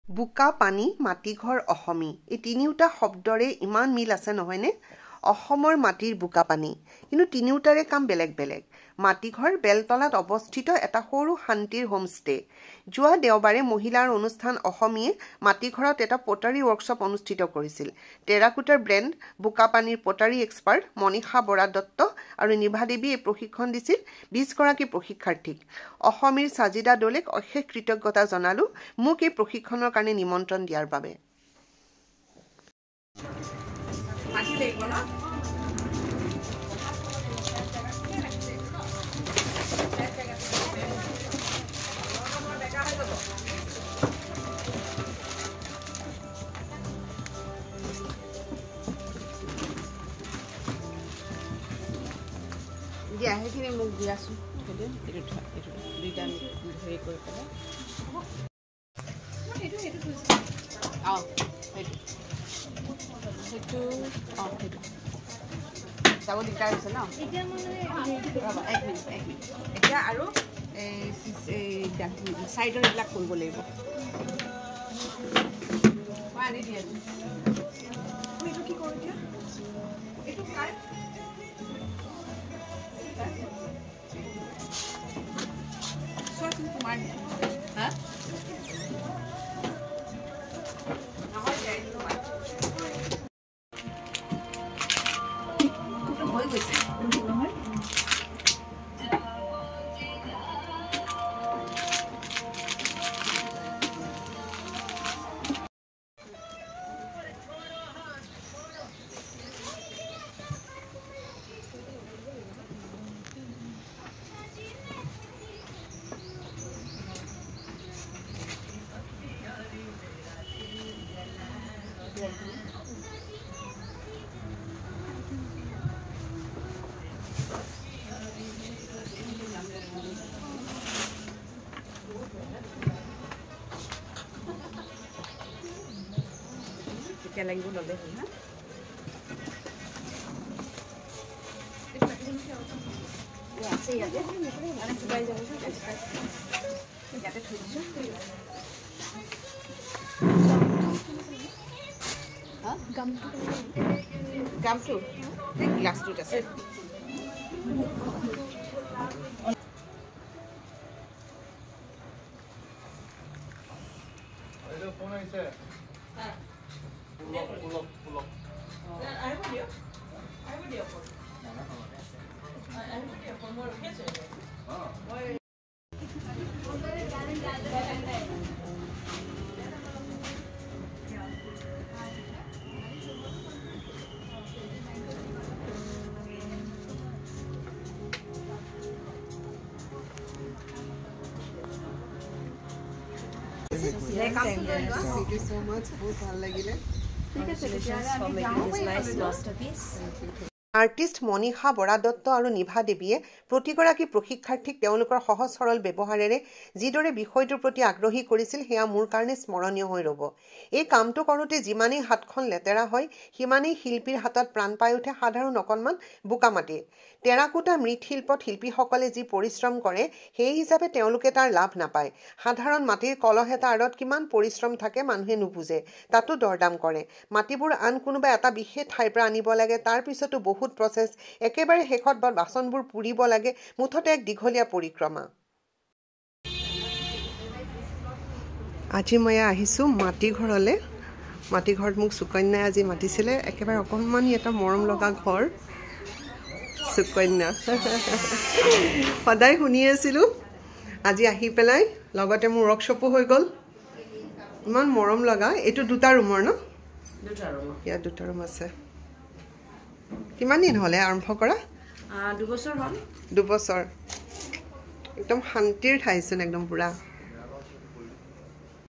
বুকা পানী মাটিঘৰ অসমী এই তিনিওটা শব্দৰে ইমান মিল আছে নহয়নে অসমৰ মাটিৰ বুকা পানী কিন্তু তিনিওটাৰে কাম বেলেগ বেলেগ মাটিঘৰ বেলতলাত অৱস্থিত এটা সৰু শান্তিৰ হোমষ্টে যোৱা দেওবাৰে মহিলাৰ অনুষ্ঠান অসমীয়ে মাটিঘৰত এটা পটাৰী ৱৰ্কশ্বপ অনুষ্ঠিত কৰিছিল টেৰাকোটাৰ ব্ৰেণ্ড বুকা পানীৰ পটাৰী এক্সপাৰ্ট মনীষা বৰা দত্ত আৰু নিভা দেৱী এই প্ৰশিক্ষণ দিছিল 20 গৰাকী প্ৰশিক্ষাৰ্থীক অসমীৰ সাজিদা দলেক অশেষ কৃতজ্ঞতা জনালো মোক এই প্ৰশিক্ষণৰ কাৰণে নিমন্ত্ৰণ দিয়াৰ বাবে দিয়া সেইখিনি মোক দিয়াচোন দুইটা হেৰি কৰি পেলাই অঁ সেইটো যাব দিগদাৰ হৈছে ন এক মিনিট এতিয়া আৰু চাইডৰ এইবিলাক কৰিব লাগিব মই আনি দি আছোঁ এইটো কি কৰোঁ এতিয়া এইটো খাই তোমার হ্যাঁ হয়ে গেছে क्या লাগিব ললে হল না আছে ইয়াতে মানে ফুটাই যাব ইয়াতে থৈ দিছো গামটো এই গ্লাছটোত আছে ফোন আহিছে pull up. I have video. More Thank you so much. बहुत ভাল লাগিলে Congratulations for making this nice masterpiece. Artist Manisha Bora Dutta আৰু নিভা দেৱীয়ে প্ৰতিগৰাকী প্ৰশিক্ষাৰ্থীক তেওঁলোকৰ সহজ সৰল ব্যৱহাৰেৰে যিদৰে বিষয়টোৰ প্ৰতি আগ্ৰহী কৰিছিল সেয়া মোৰ কাৰণে স্মৰণীয় হৈ ৰ'ব এই কামটো কৰোঁতে যিমানেই হাতখন লেতেৰা হয় সিমানেই শিল্পীৰ হাতত প্ৰাণ পাই উঠে সাধাৰণ অকণমান বোকামাটি টেৰাকোটা মৃৎশিল্পত শিল্পীসকলে যি পৰিশ্ৰম কৰে সেই হিচাপে তেওঁলোকে তাৰ লাভ নাপায় সাধাৰণ মাটিৰ কলহ এটা আঁৰত কিমান পৰিশ্ৰম থাকে মানুহে নুবুজে তাতো দৰদাম কৰে মাটিবোৰ আন কোনোবা এটা বিশেষ ঠাইৰ পৰা আনিব লাগে তাৰ পিছতো বহুত প্ৰসেস একেবাৰে শেষত বাসনবোৰ পুৰিব লাগে মুঠতে এক দীঘলীয়া পৰিক্ৰমা আজি মই আহিছো মাটি ঘৰলে মাটি ঘৰত মোক সুকন্যাই আজি মাতিছিলে একেবাৰে অকণমানি এটা মৰম লগা ঘৰ সুকন্যা সদায় শুনি আছিলো আজি আহি পেলাই লগতে মোৰ ৱৰ্কশ্বপো হৈ গ'ল ইমান মৰম লগা এইটো দুটা ৰুমৰ ন ইয়াত দুটা ৰুম আছে কিমান দিন হলে আৰম্ভ কৰা 2 বছৰ হ'ল 2 বছৰ একদম শান্তিৰ ঠাইচোন একদম পুৰা